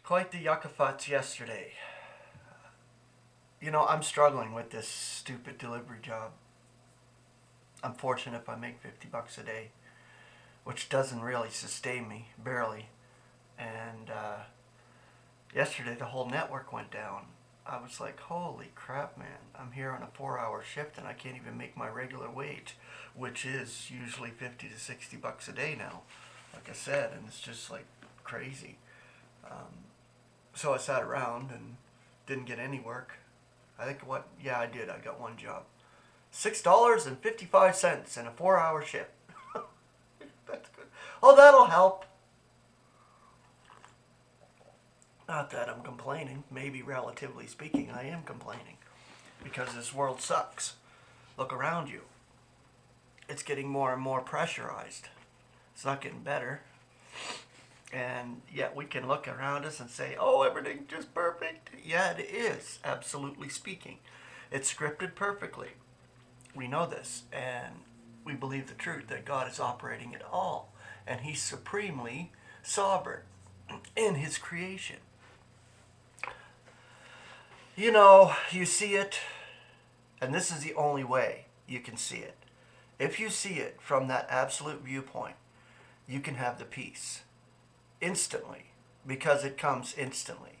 Quite the yuckafuts yesterday. You know, I'm struggling with this stupid delivery job. I'm fortunate if I make $50 a day, which doesn't really sustain me, barely. And yesterday the whole network went down. I was like, holy crap, man. I'm here on a 4-hour shift and I can't even make my regular wage, which is usually 50 to 60 bucks a day now, like I said, and it's just like crazy. So I sat around and didn't get any work. I did. I got one job. $6.55 in a 4-hour shift. That's good. Oh, that'll help. Not that I'm complaining. Maybe relatively speaking, I am complaining. Because this world sucks. Look around you. It's getting more and more pressurized. It's not getting better. And yet we can look around us and say, oh, everything's just perfect. Yeah, it is, absolutely speaking. It's scripted perfectly. We know this, and we believe the truth that God is operating it all, and He's supremely sovereign in His creation. You know, you see it, and this is the only way you can see it. If you see it from that absolute viewpoint, you can have the peace. Instantly, because it comes instantly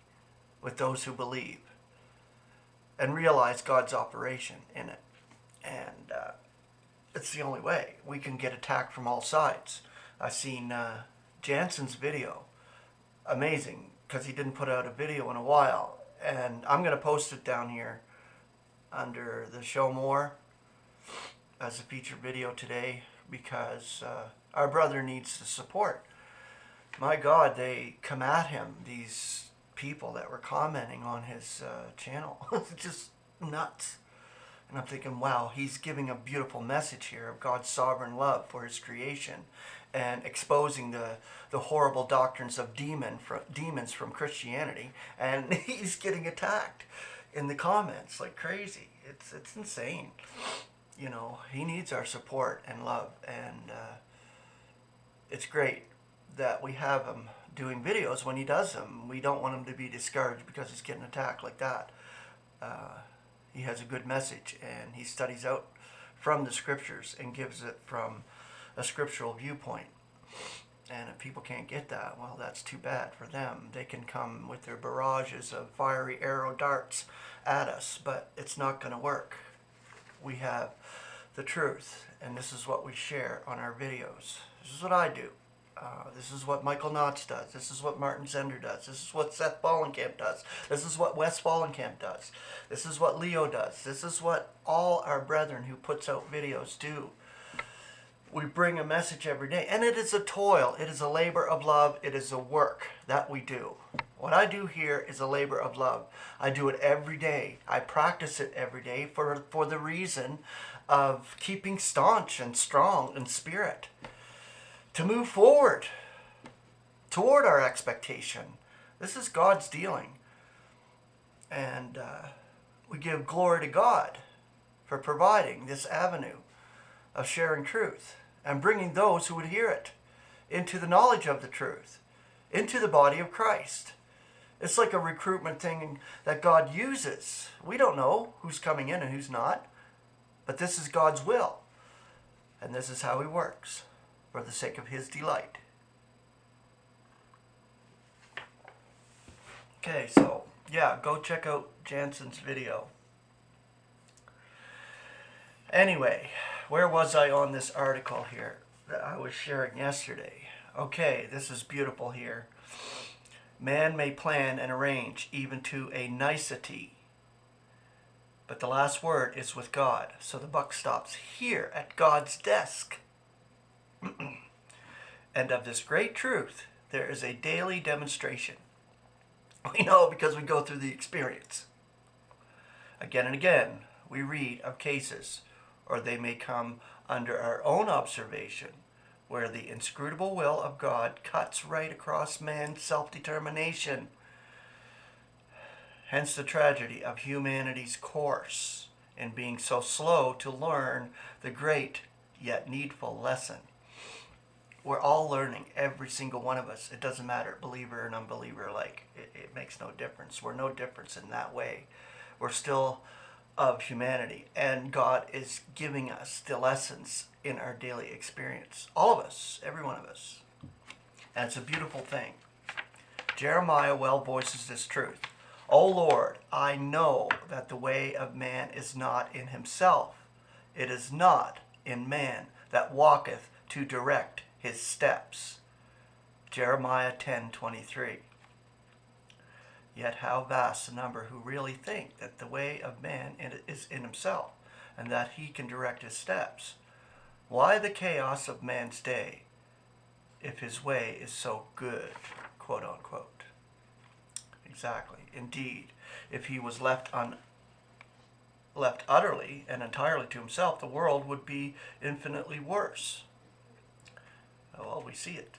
with those who believe and realize God's operation in it. And it's the only way. We can get attacked from all sides. I've seen Janssen's video. Amazing, because he didn't put out a video in a while. And I'm going to post it down here under the show more as a featured video today, because our brother needs the support. My God, they come at him, these people that were commenting on his channel. It's just nuts. And I'm thinking, wow, he's giving a beautiful message here of God's sovereign love for His creation and exposing the horrible doctrines of demons from Christianity. And he's getting attacked in the comments like crazy. It's insane. You know, he needs our support and love. And it's great that we have him doing videos when he does them. We don't want him to be discouraged because he's getting attacked like that. He has a good message, and he studies out from the scriptures and gives it from a scriptural viewpoint. And if people can't get that, well, that's too bad for them. They can come with their barrages of fiery arrow darts at us, but it's not going to work. We have the truth, and this is what we share on our videos. This is what I do. This is what Michael Knotts does. This is what Martin Zender does. This is what Seth Fahlenkamp does. This is what Wes Fahlenkamp does. This is what Leo does. This is what all our brethren who puts out videos do. We bring a message every day. And it is a toil. It is a labor of love. It is a work that we do. What I do here is a labor of love. I do it every day. I practice it every day for the reason of keeping staunch and strong in spirit, to move forward toward our expectation. This is God's dealing. And we give glory to God for providing this avenue of sharing truth and bringing those who would hear it into the knowledge of the truth, into the body of Christ. It's like a recruitment thing that God uses. We don't know who's coming in and who's not, but this is God's will. And this is how He works, for the sake of His delight. Okay, so yeah, go check out Janssen's video. Anyway, where was I on this article here that I was sharing yesterday? Okay, this is beautiful here. Man may plan and arrange even to a nicety, but the last word is with God. So the buck stops here at God's desk. And of this great truth, there is a daily demonstration. We know because we go through the experience. Again and again, we read of cases, or they may come under our own observation, where the inscrutable will of God cuts right across man's self-determination. Hence the tragedy of humanity's course in being so slow to learn the great yet needful lesson. We're all learning, every single one of us. It doesn't matter, believer and unbeliever, it makes no difference. We're no difference in that way. We're still of humanity, and God is giving us the lessons in our daily experience. All of us, every one of us. And it's a beautiful thing. Jeremiah well voices this truth. O Lord, I know that the way of man is not in himself. It is not in man that walketh to direct his steps. Jeremiah 10:23. Yet how vast the number who really think that the way of man is in himself, and that he can direct his steps. Why the chaos of man's day, if his way is so good, quote unquote. Exactly. Indeed, if he was left utterly and entirely to himself, the world would be infinitely worse. Well, we see it.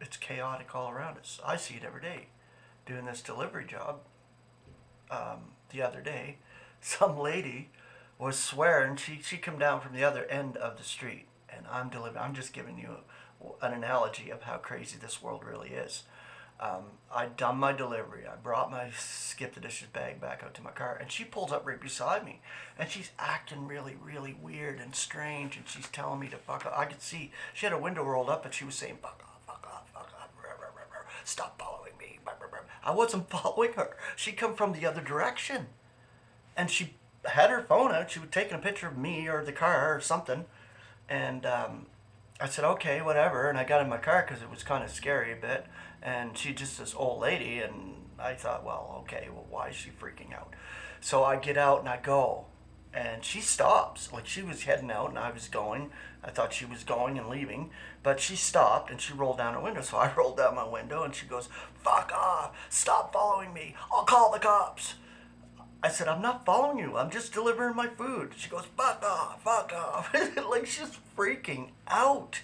It's chaotic all around us. I see it every day. Doing this delivery job, the other day, some lady was swearing. She come down from the other end of the street, and I'm just giving you an analogy of how crazy this world really is. I'd done my delivery. I brought my skip the dishes bag back out to my car, and she pulls up right beside me, and she's acting really, really weird and strange, and she's telling me to fuck off. I could see she had her window rolled up, and she was saying, fuck off, fuck off, fuck off, stop following me. I wasn't following her. She come from the other direction, and she had her phone out. She was taking a picture of me or the car or something, and I said, okay, whatever, and I got in my car because it was kind of scary a bit, and she just this old lady, and I thought, well, okay, well, why is she freaking out? So I get out and I go, and she stops. Like, she was heading out and I was going. I thought she was going and leaving, but she stopped and she rolled down her window. So I rolled down my window and she goes, fuck off, stop following me, I'll call the cops. I said, I'm not following you, I'm just delivering my food. She goes, fuck off, fuck off. Like, she's freaking out.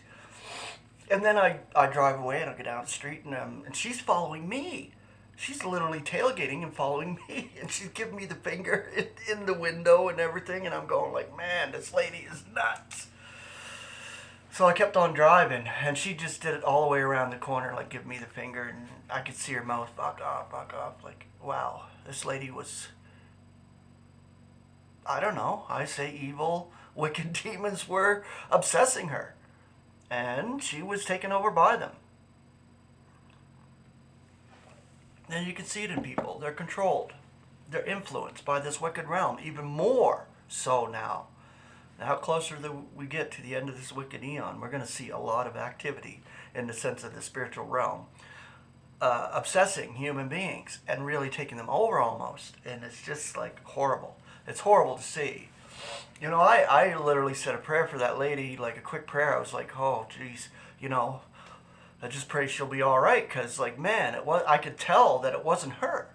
And then I drive away and I go down the street, and she's following me. She's literally tailgating and following me, and she's giving me the finger in the window and everything, and I'm going like, man, this lady is nuts. So I kept on driving, and she just did it all the way around the corner, like give me the finger, and I could see her mouth, fuck off, like, wow, this lady was, I don't know, I say evil, wicked demons were obsessing her, and she was taken over by them. And you can see it in people. They're controlled. They're influenced by this wicked realm, even more so now. Now, closer we get to the end of this wicked eon, we're going to see a lot of activity in the sense of the spiritual realm, obsessing human beings and really taking them over almost. And it's just like horrible. It's horrible to see. You know, I literally said a prayer for that lady, like a quick prayer. I was like, oh, geez, you know, I just pray she'll be all right, because, like, man, I could tell that it wasn't her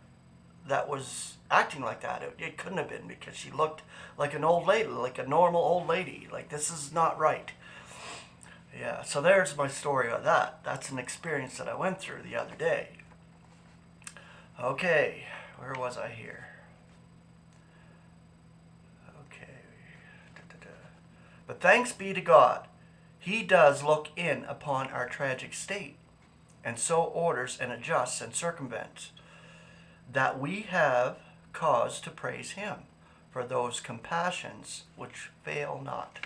that was acting like that. It couldn't have been, because she looked like an old lady, like a normal old lady. Like, this is not right. Yeah, so there's my story of that. That's an experience that I went through the other day. Okay, where was I here? Okay. But thanks be to God. He does look in upon our tragic state, and so orders and adjusts and circumvents, that we have cause to praise him for those compassions which fail not.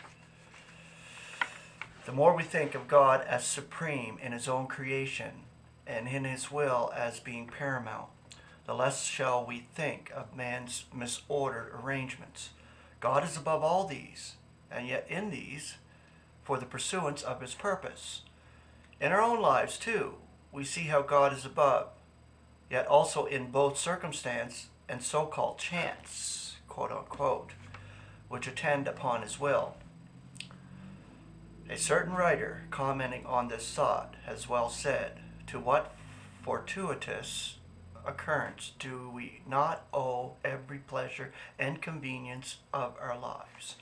The more we think of God as supreme in his own creation and in his will as being paramount, the less shall we think of man's misordered arrangements. God is above all these, and yet in these, for the pursuance of his purpose. In our own lives, too, we see how God is above, yet also in both circumstance and so-called chance, quote unquote, which attend upon his will. A certain writer, commenting on this thought, has well said, to what fortuitous occurrence do we not owe every pleasure and convenience of our lives?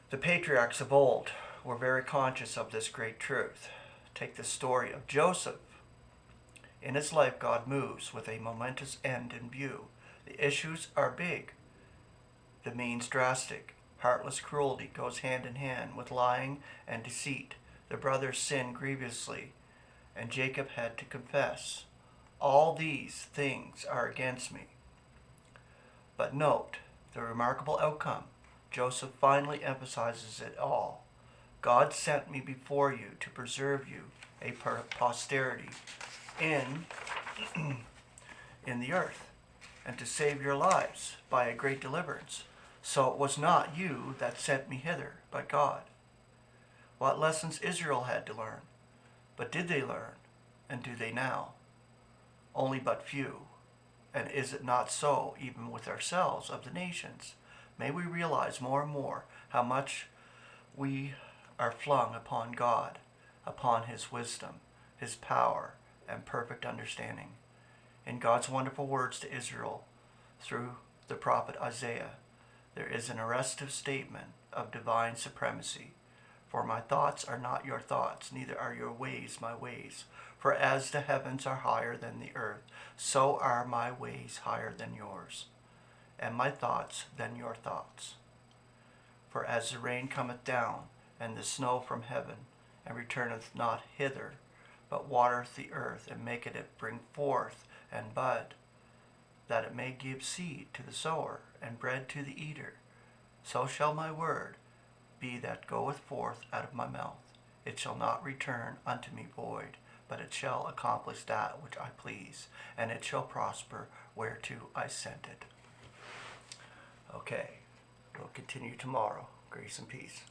The patriarchs of old were very conscious of this great truth. Take the story of Joseph. In his life, God moves with a momentous end in view. The issues are big, the means drastic. Heartless cruelty goes hand in hand with lying and deceit. the brothers sinned grievously, and Jacob had to confess, all these things are against me. But note the remarkable outcome. Joseph finally emphasizes it all. God sent me before you to preserve you a posterity in the earth, and to save your lives by a great deliverance. So it was not you that sent me hither, but God. What lessons Israel had to learn, but did they learn, and do they now? Only but few. And is it not so even with ourselves of the nations? May we realize more and more how much we are flung upon God, upon His wisdom, His power, and perfect understanding. In God's wonderful words to Israel through the prophet Isaiah, there is an arrestive statement of divine supremacy. For my thoughts are not your thoughts, neither are your ways my ways. For as the heavens are higher than the earth, so are my ways higher than yours, and my thoughts than your thoughts. For as the rain cometh down, and the snow from heaven, and returneth not hither, but watereth the earth, and maketh it bring forth and bud, that it may give seed to the sower, and bread to the eater, so shall my word be that goeth forth out of my mouth. It shall not return unto me void, but it shall accomplish that which I please, and it shall prosper whereto I sent it. Okay, we'll continue tomorrow. Grace and peace.